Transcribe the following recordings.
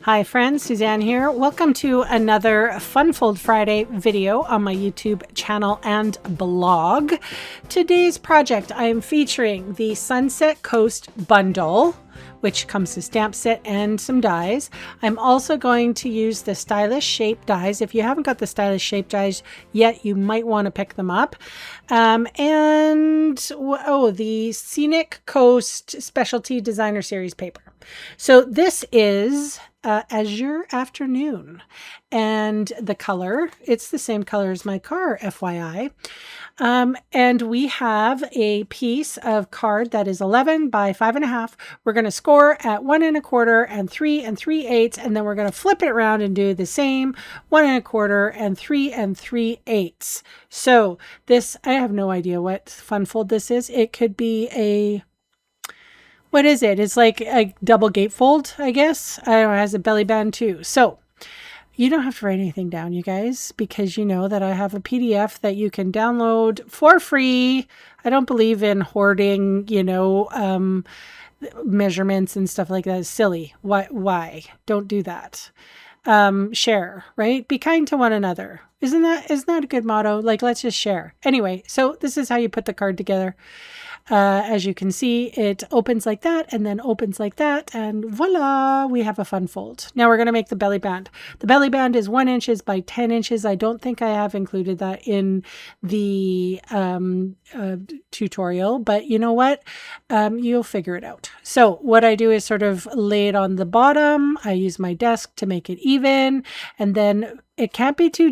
Hi friends, Suzanne here. Welcome to another Fun Fold Friday video on my YouTube channel and blog. Today's project, I am featuring the Sunset Coast bundle, which comes with stamp set and some dies. I'm also going to use the Stylish Shape dies. If you haven't got the Stylish Shape dies yet, you might want to pick them up. The Scenic Coast Specialty Designer Series paper. So this is Azure Afternoon, and the color, it's the same color as my car, FYI. And we have a piece of card that is 11 by 5.5. We're going to score at 1 1/4 and 3 3/8, and then we're going to flip it around and do the same 1 1/4 and 3 3/8. So this, I have no idea what fun fold this is. It could be a, what is it? It's like a double gatefold, I guess. I don't know, it has a belly band too. So you don't have to write anything down, you guys, because you know that I have a PDF that you can download for free. I don't believe in hoarding, measurements and stuff like that. It's silly. Why? Don't do that. Share, right? Be kind to one another. Isn't that a good motto? Like, let's just share. Anyway, so this is how you put the card together. As you can see, it opens like that and then opens like that, and voila, we have a fun fold. Now we're going to make the belly band. The belly band is 1 inch by 10 inches. I don't think I have included that in the tutorial, but you know what? You'll figure it out. So what I do is sort of lay it on the bottom. I use my desk to make it even, and then it can't be too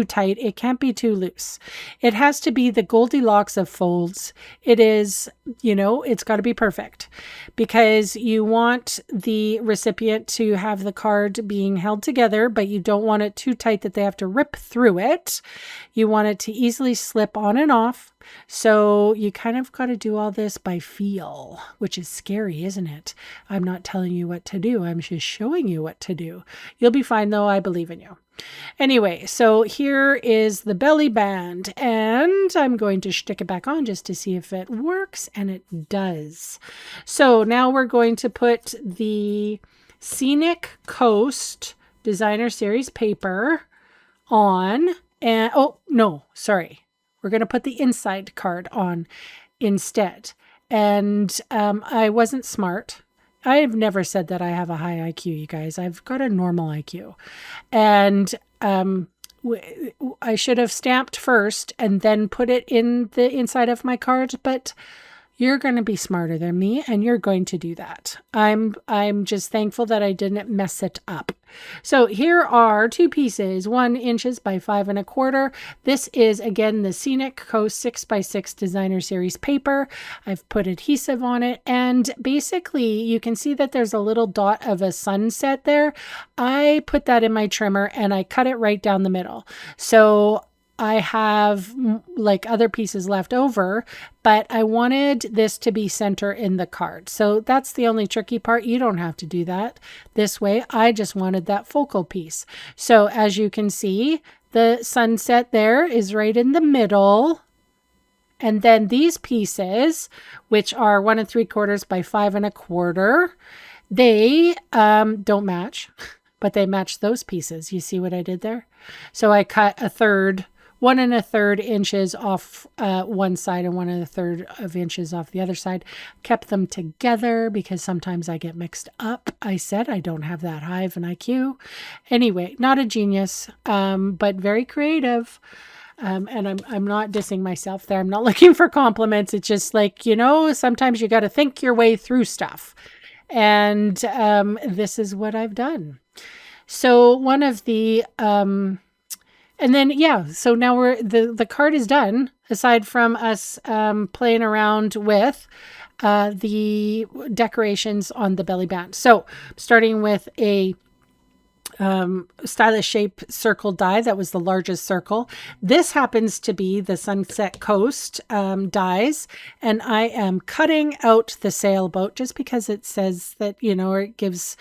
tight. It can't be too loose. It has to be the Goldilocks of folds. It is, it's got to be perfect, because you want the recipient to have the card being held together, but you don't want it too tight that they have to rip through it. You want it to easily slip on and off. So you kind of got to do all this by feel, which is scary, isn't it? I'm not telling you what to do. I'm just showing you what to do. You'll be fine though. I believe in you. Anyway, so here is the belly band, and I'm going to stick it back on just to see if it works, and it does. So now we're going to put the Scenic Coast Designer Series paper on, and we're going to put the inside card on instead. And I wasn't smart. I have never said that I have a high IQ, you guys. I've got a normal IQ. And I should have stamped first and then put it in the inside of my card, but you're going to be smarter than me, and you're going to do that. I'm just thankful that I didn't mess it up. So here are two pieces, 1 inch by 5 1/4. This is, again, the Scenic Coast 6 by 6 Designer Series paper. I've put adhesive on it, and basically you can see that there's a little dot of a sunset there. I put that in my trimmer and I cut it right down the middle. So I have like other pieces left over, but I wanted this to be center in the card. So that's the only tricky part. You don't have to do that this way. I just wanted that focal piece. So as you can see, the sunset there is right in the middle. And then these pieces, which are 1 3/4 by 5 1/4, they don't match, but they match those pieces. You see what I did there? So I cut 1 1/3 inches off one side and 1 1/3 inches off the other side. Kept them together because sometimes I get mixed up. I said I don't have that high of an IQ. Anyway, not a genius, but very creative. And I'm not dissing myself there. I'm not looking for compliments. It's just like, sometimes you got to think your way through stuff. And this is what I've done. So one of the... And then, so now the card is done, aside from us playing around with the decorations on the belly band. So starting with a stylish shape circle die. That was the largest circle. This happens to be the Sunset Coast dies, and I am cutting out the sailboat just because it says that, or it gives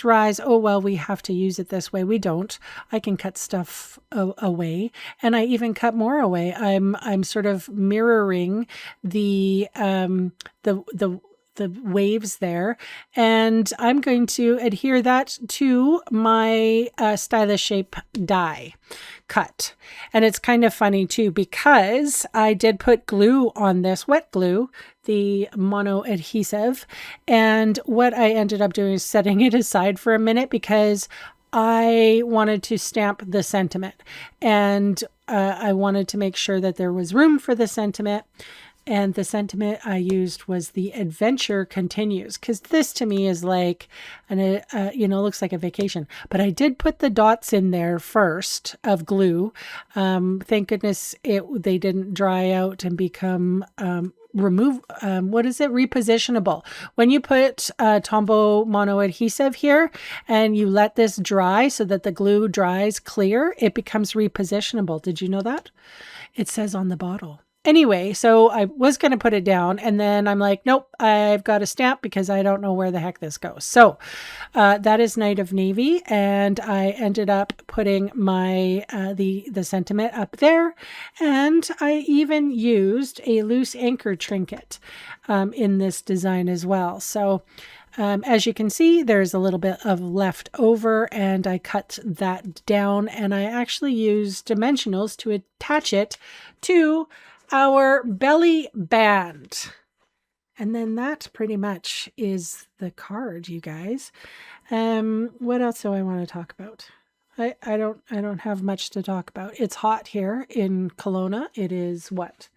rise. Oh, well, we have to use it this way. We don't. I can cut stuff away, and I even cut more away. I'm sort of mirroring the waves there, and I'm going to adhere that to my stylish shape die cut. And it's kind of funny too, because I did put glue on this, wet glue, the mono adhesive, and what I ended up doing is setting it aside for a minute because I wanted to stamp the sentiment, and I wanted to make sure that there was room for the sentiment. And the sentiment I used was "The Adventure Continues," because this to me is like, looks like a vacation. But I did put the dots in there first of glue. Thank goodness they didn't dry out and become repositionable. When you put Tombow mono adhesive here and you let this dry so that the glue dries clear, it becomes repositionable. Did you know that? It says on the bottle. Anyway, so I was going to put it down, and then I'm like, nope, I've got a stamp because I don't know where the heck this goes. So that is Night of Navy, and I ended up putting my the sentiment up there, and I even used a loose anchor trinket in this design as well. So as you can see, there's a little bit of left over, and I cut that down, and I actually used dimensionals to attach it to our belly band. And then that pretty much is the card, you guys. What else do I want to talk about? I don't have much to talk about. It's hot here in Kelowna. It is what?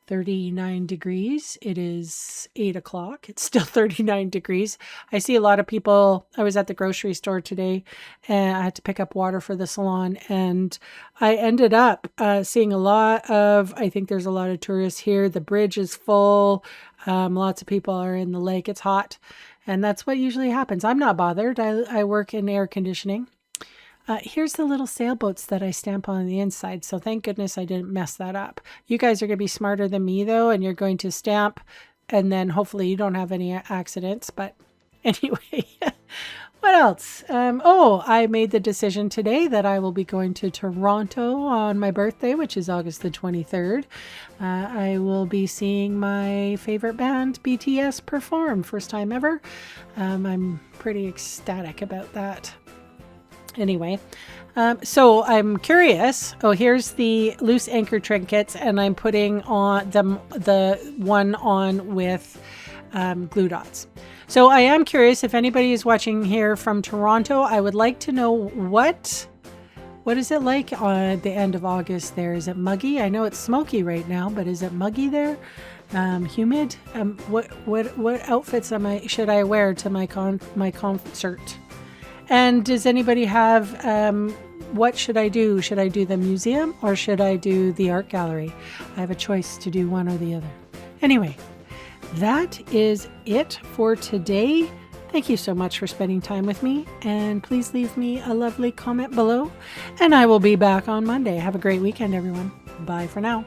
39 degrees. It is 8 o'clock. It's still 39 degrees. I see a lot of people. I was at the grocery store today and I had to pick up water for the salon, and I ended up seeing a lot of, I think there's a lot of tourists here. The bridge is full. Lots of people are in the lake. It's hot. And that's what usually happens. I'm not bothered. I work in air conditioning. Here's the little sailboats that I stamp on the inside. So thank goodness I didn't mess that up. You guys are going to be smarter than me though, and you're going to stamp, and then hopefully you don't have any accidents. But anyway, what else? I made the decision today that I will be going to Toronto on my birthday, which is August the 23rd. I will be seeing my favorite band, BTS, perform. First time ever. I'm pretty ecstatic about that. Anyway, so I'm curious. Oh, here's the loose anchor trinkets, and I'm putting on the one on with glue dots. So I am curious if anybody is watching here from Toronto. I would like to know what is it like on the end of August there? Is it muggy? I know it's smoky right now, but is it muggy there? Humid? What outfits should I wear to my concert? And does anybody have, what should I do? Should I do the museum or should I do the art gallery? I have a choice to do one or the other. Anyway, that is it for today. Thank you so much for spending time with me, and please leave me a lovely comment below, and I will be back on Monday. Have a great weekend, everyone. Bye for now.